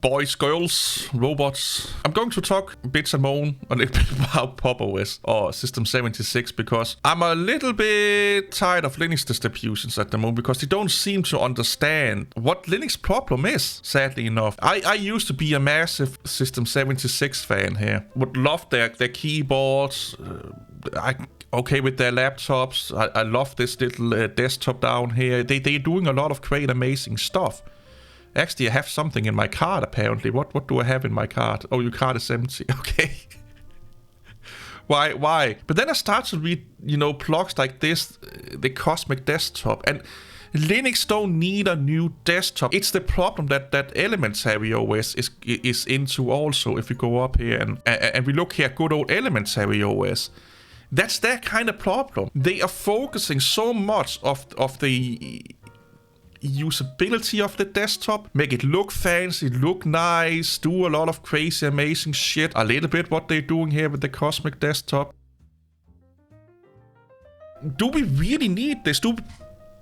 boys, girls, robots. I'm going to talk bits and moan a little bit about Pop! OS or System 76 because I'm a little bit tired of Linux distributions at the moment because they don't seem to understand what Linux problem is, sadly enough. I used to be a massive System 76 fan here. Would love their keyboards. Okay with their laptops. I love this little desktop down here. They're doing a lot of great, amazing stuff. Actually, I have something in my card, apparently. What do I have in my card? Oh, your card is empty. Okay. Why? But then I start to read, blogs like this, the Cosmic Desktop. And Linux don't need a new desktop. It's the problem that Elementary OS is into also. If we go up here and we look here, good old Elementary OS. That's their kind of problem. They are focusing so much of the usability of the desktop, make it look fancy, look nice, do a lot of crazy, amazing shit. A little bit what they're doing here with the Cosmic Desktop. Do we really need this?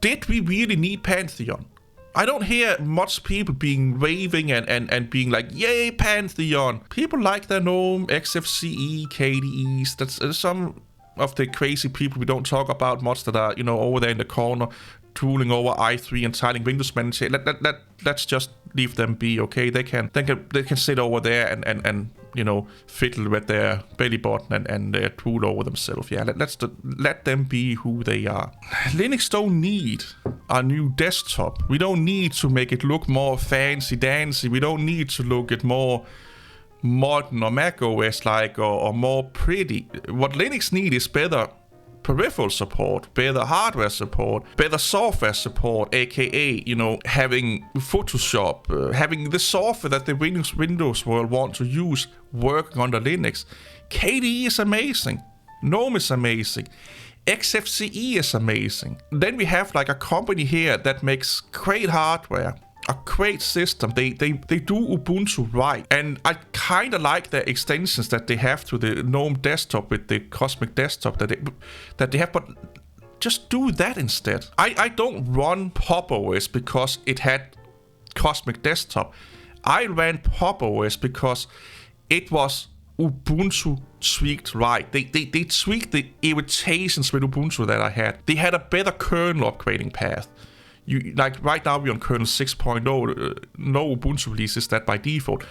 Did we really need Pantheon? I don't hear much people being raving and being like, yay, Pantheon. People like their GNOME, XFCE, KDEs. That's some of the crazy people we don't talk about much that are, over there in the corner, tooling over i3 and tiling Windows Manager. Let's just leave them be, okay? They can sit over there and fiddle with their belly button and tool over themselves. Yeah, let them be who they are. Linux don't need a new desktop. We don't need to make it look more fancy dancy. We don't need to look it more modern or Mac OS like or more pretty. What Linux needs is better peripheral support, better hardware support, better software support, aka, having Photoshop, having the software that the Windows world want to use working under Linux. KDE is amazing. GNOME is amazing. XFCE is amazing. Then we have like a company here that makes great hardware, a great system. They do Ubuntu right. And I kind of like the extensions that they have to the GNOME desktop with the Cosmic Desktop that they have, but just do that instead. I don't run Pop! OS because it had Cosmic Desktop. I ran Pop! OS because it was Ubuntu tweaked right. They tweaked the irritations with Ubuntu that I had. They had a better kernel upgrading path. Like right now we're on kernel 6.0, no Ubuntu releases that by default.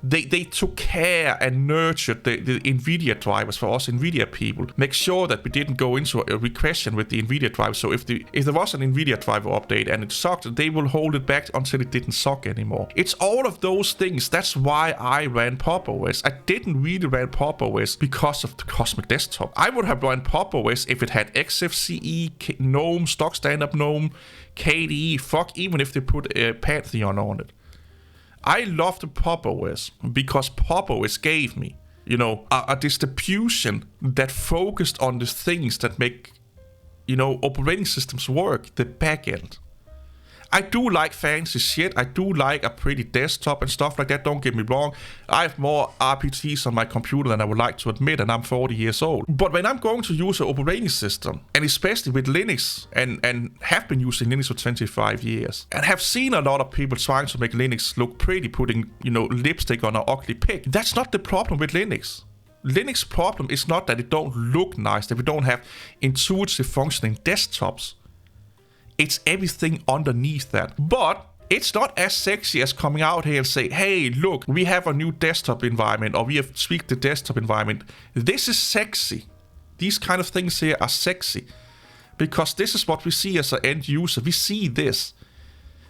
They took care and nurtured the NVIDIA drivers for us NVIDIA people. Make sure that we didn't go into a regression with the NVIDIA driver. So if there was an NVIDIA driver update and it sucked, they will hold it back until it didn't suck anymore. It's all of those things. That's why I ran Pop! OS. I didn't really run Pop! OS because of the Cosmic Desktop. I would have run Pop! OS if it had XFCE, GNOME, stock stand-up GNOME, KDE, fuck, even if they put Pantheon on it. I love the Pop! OS because Pop! OS gave me, a distribution that focused on the things that make, operating systems work, the backend. I do like fancy shit. I do like a pretty desktop and stuff like that. Don't get me wrong. I have more RPGs on my computer than I would like to admit, and I'm 40 years old. But when I'm going to use an operating system, and especially with Linux, and have been using Linux for 25 years, and have seen a lot of people trying to make Linux look pretty, putting, lipstick on an ugly pig, that's not the problem with Linux. Linux problem is not that it don't look nice, that we don't have intuitive functioning desktops. It's everything underneath that. But it's not as sexy as coming out here and say, hey, look, we have a new desktop environment, or we have tweaked the desktop environment. This is sexy. These kind of things here are sexy. Because this is what we see as an end user. We see this.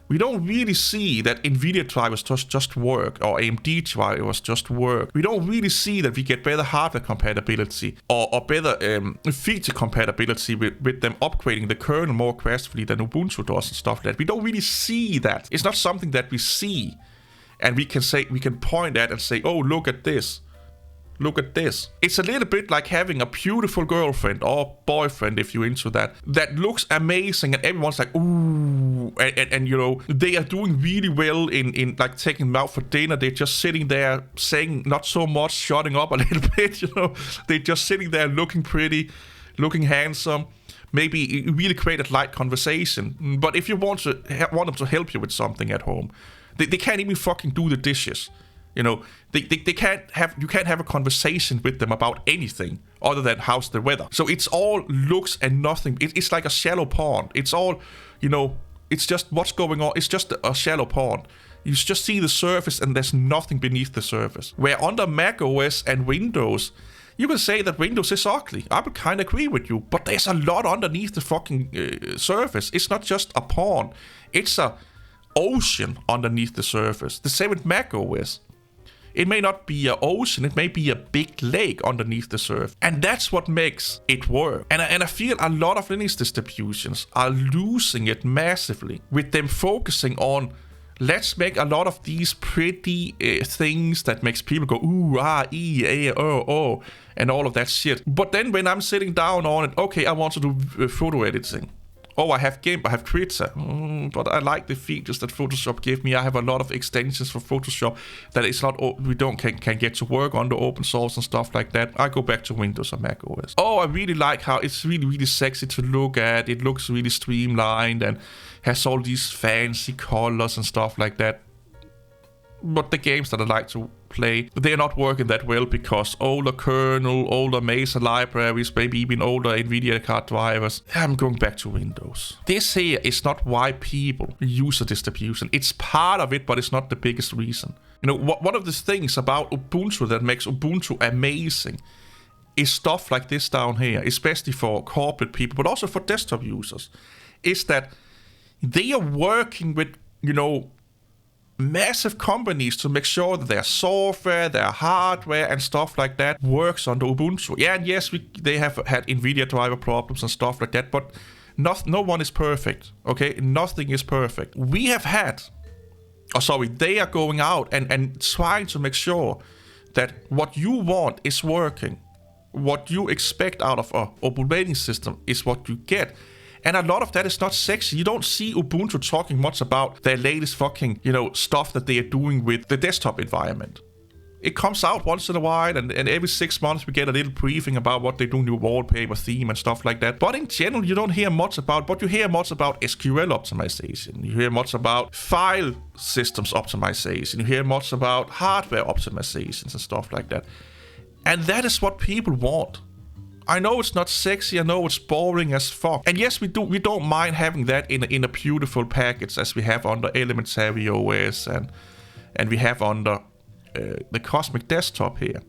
We don't really see that NVIDIA drivers just work, or AMD drivers just work. We don't really see that we get better hardware compatibility, or better feature compatibility with them upgrading the kernel more gracefully than Ubuntu does and stuff like that. We don't really see that. It's not something that we see, and we can point at and say, oh, look at this. Look at this. It's a little bit like having a beautiful girlfriend or boyfriend, if you're into that looks amazing, and everyone's like, ooh, and they are doing really well in like taking them out for dinner. They're just sitting there saying not so much, shutting up a little bit, They're just sitting there looking pretty, looking handsome. Maybe really create a light conversation. But if you want them to help you with something at home, They can't even fucking do the dishes. You know, you can't have a conversation with them about anything other than how's the weather. So it's all looks and nothing. It's like a shallow pond. It's all, you know, it's just what's going on. It's just a shallow pond. You just see the surface and there's nothing beneath the surface. Where under Mac OS and Windows, you can say that Windows is ugly. I would kind of agree with you. But there's a lot underneath the fucking surface. It's not just a pond. It's a ocean underneath the surface. The same with Mac OS. It may not be an ocean, it may be a big lake underneath the surface. And that's what makes it work. And I feel a lot of Linux distributions are losing it massively with them focusing on, let's make a lot of these pretty things that makes people go, ooh, ah, oh, and all of that shit. But then when I'm sitting down on it, okay, I want to do photo editing. Oh, I have Krita, but I like the features that Photoshop give me. I have a lot of extensions for Photoshop that it's not we can get to work on the open source and stuff like that. I go back to Windows or Mac OS. Oh, I really like how it's really sexy to look at. It looks really streamlined and has all these fancy colors and stuff like that. But the games that I like to play, they're not working that well because older kernel, older Mesa libraries, maybe even older NVIDIA card drivers. I'm going back to Windows. This here is not why people use a distribution. It's part of it, but it's not the biggest reason. You know, one of the things about Ubuntu that makes Ubuntu amazing is stuff like this down here, especially for corporate people, but also for desktop users, is that they are working with, you know, massive companies to make sure that their software, their hardware, and stuff like that works under Ubuntu. Yeah, and yes, they have had NVIDIA driver problems and stuff like that, but no one is perfect, okay? Nothing is perfect. We have had, they are going out and trying to make sure that what you want is working. What you expect out of an operating system is what you get. And a lot of that is not sexy. You don't see Ubuntu talking much about their latest fucking, you know, stuff that they are doing with the desktop environment. It comes out once in a while, and every 6 months we get a little briefing about what they're doing, new wallpaper theme and stuff like that. But in general, you don't hear much about, but you hear much about SQL optimization. You hear much about file systems optimization. You hear much about hardware optimizations and stuff like that. And that is what people want. I know it's not sexy, I know it's boring as fuck. And yes, we don't mind having that in a beautiful package as we have under Elementary OS and we have under the Cosmic Desktop here.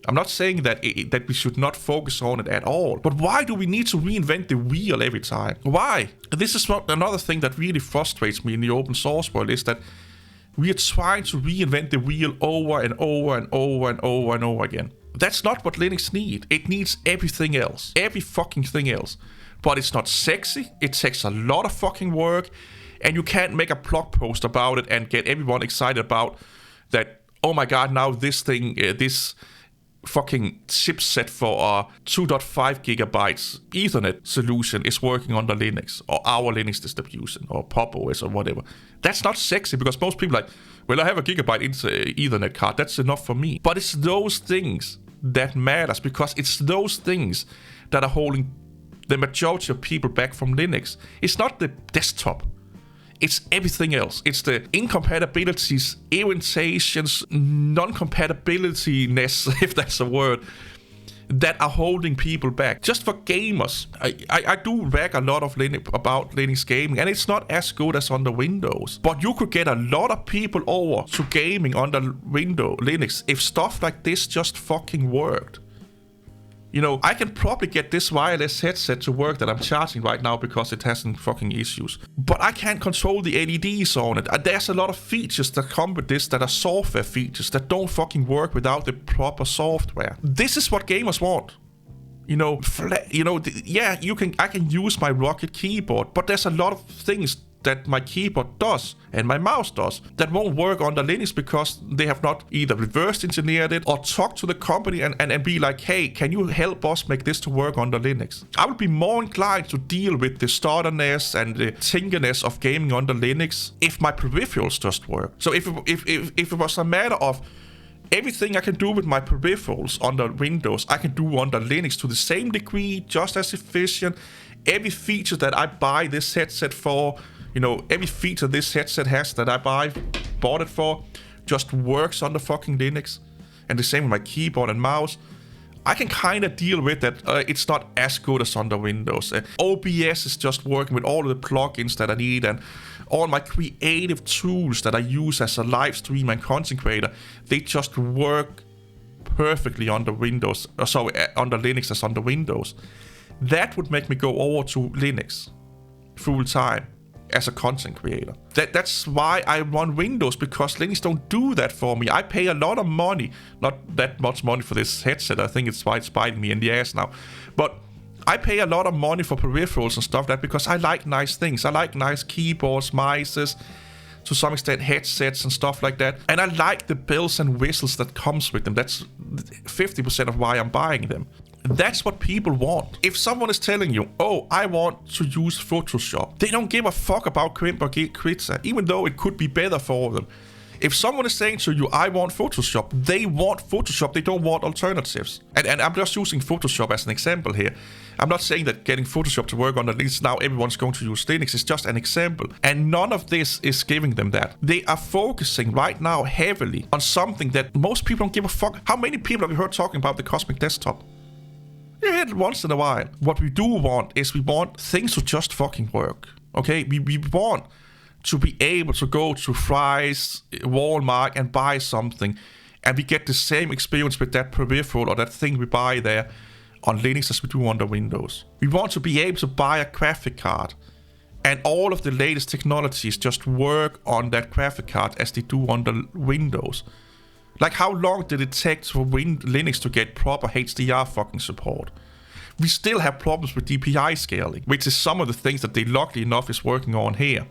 I'm not saying that we should not focus on it at all. But why do we need to reinvent the wheel every time? Why? This is another thing that really frustrates me in the open source world, is that we are trying to reinvent the wheel over and over and over and over and over again. That's not what Linux needs. It needs everything else. Every fucking thing else. But it's not sexy. It takes a lot of fucking work. And you can't make a blog post about it and get everyone excited about that, oh my god, now this thing, this fucking chipset for a 2.5 gigabytes Ethernet solution is working under Linux, or our Linux distribution, or Pop OS, or whatever. That's not sexy, because most people are like, well, I have a gigabyte Ethernet card, that's enough for me. But it's those things that matters, because it's those things that are holding the majority of people back from Linux. It's not the desktop. It's everything else. It's the incompatibilities, irritations, non-compatibility-ness, if that's a word, that are holding people back. Just for gamers, I do rag a lot of about Linux gaming, and it's not as good as on the Windows. But you could get a lot of people over to gaming on the Linux if stuff like this just fucking worked. You know, I can probably get this wireless headset to work that I'm charging right now because it has some fucking issues. But I can't control the LEDs on it. There's a lot of features that come with this that are software features that don't fucking work without the proper software. This is what gamers want. You know, yeah, I can use my Rocket keyboard, but there's a lot of things that my keyboard does and my mouse does that won't work under Linux because they have not either reverse engineered it or talked to the company and be like, hey, can you help us make this to work under Linux? I would be more inclined to deal with the stutterness and the tinkiness of gaming under Linux if my peripherals just work. So if it was a matter of everything I can do with my peripherals under Windows, I can do under Linux to the same degree, just as efficient. Every feature that I buy this headset for, you know, every feature this headset has that I buy bought it for just works on the fucking Linux. And the same with my keyboard and mouse. I can kind of deal with that. It's not as good as on the Windows. OBS is just working with all of the plugins that I need, and all my creative tools that I use as a live streamer and content creator, they just work perfectly on the Windows. On the Linux as on the Windows. That would make me go over to Linux full time as a content creator. That's why I run Windows, because Linux don't do that for me. I pay a lot of money, not that much money for this headset. I think it's why it's biting me in the ass now. But I pay a lot of money for peripherals and stuff like that, because I like nice things. I like nice keyboards, mice, to some extent headsets and stuff like that. And I like the bells and whistles that comes with them. That's 50% of why I'm buying them. That's what people want. If someone is telling you, oh, I want to use Photoshop, they don't give a fuck about Crimp or Kritza, even though it could be better for them. If someone is saying to you, I want Photoshop, they want Photoshop, they don't want alternatives. And I'm just using Photoshop as an example here. I'm not saying that getting Photoshop to work on the Linux, now everyone's going to use Linux. It's just an example. And none of this is giving them that. They are focusing right now heavily on something that most people don't give a fuck. How many people have you heard talking about the Cosmic Desktop? You hear it once in a while. What we do want is we want things to just fucking work. Okay? We want to be able to go to Fry's, Walmart and buy something, and we get the same experience with that peripheral or that thing we buy there on Linux as we do on the Windows. We want to be able to buy a graphic card and all of the latest technologies just work on that graphic card as they do on the Windows. Like, how long did it take for Linux to get proper HDR fucking support? We still have problems with DPI scaling, which is some of the things that they luckily enough is working on here.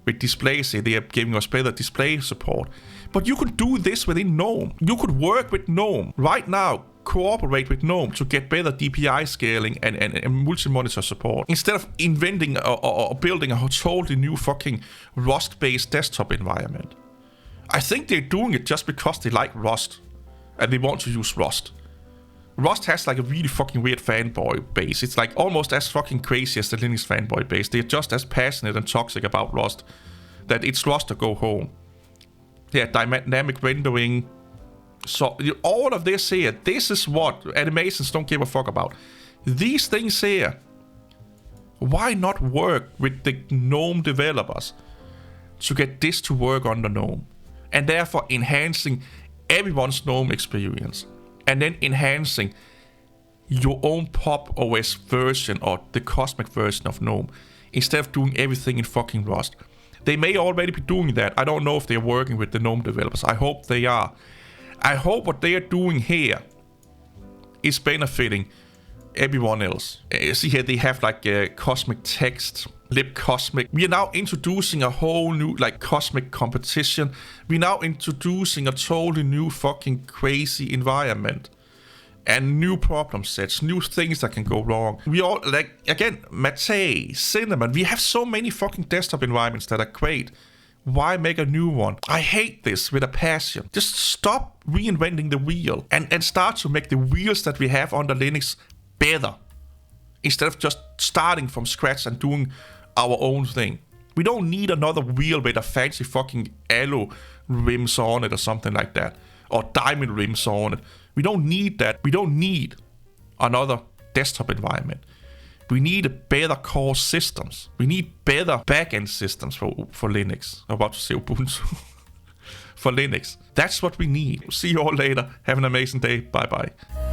With displays, they are giving us better display support. But you could do this within GNOME. You could work with GNOME right now, cooperate with GNOME to get better DPI scaling and multi-monitor support, instead of inventing or building a totally new fucking Rust-based desktop environment. I think they're doing it just because they like Rust and they want to use Rust. Rust has like a really fucking weird fanboy base. It's like almost as fucking crazy as the Linux fanboy base. They're just as passionate and toxic about Rust that it's Rust to go home. Yeah, dynamic rendering. So all of this here, this is what animations don't give a fuck about. These things here, why not work with the GNOME developers to get this to work on the GNOME? And therefore enhancing everyone's GNOME experience. And then enhancing your own Pop OS version or the Cosmic version of GNOME, instead of doing everything in fucking Rust. They may already be doing that. I don't know if they're working with the GNOME developers. I hope they are. I hope what they are doing here is benefiting everyone else. See here, they have like Cosmic Text, libcosmic. We are now introducing a whole new like Cosmic competition. We're now introducing a totally new fucking crazy environment. And new problem sets, new things that can go wrong. We all, like, again, Mate, Cinnamon. We have so many fucking desktop environments that are great. Why make a new one? I hate this with a passion. Just stop reinventing the wheel and start to make the wheels that we have under Linux better, instead of just starting from scratch and doing our own thing. We don't need another wheel with a fancy fucking aloe rims on it or something like that, or diamond rims on it. We don't need that. We don't need another desktop environment. We need better core systems. We need better backend systems for Linux. I'm about to say Ubuntu. For Linux. That's what we need. See you all later. Have an amazing day. Bye bye.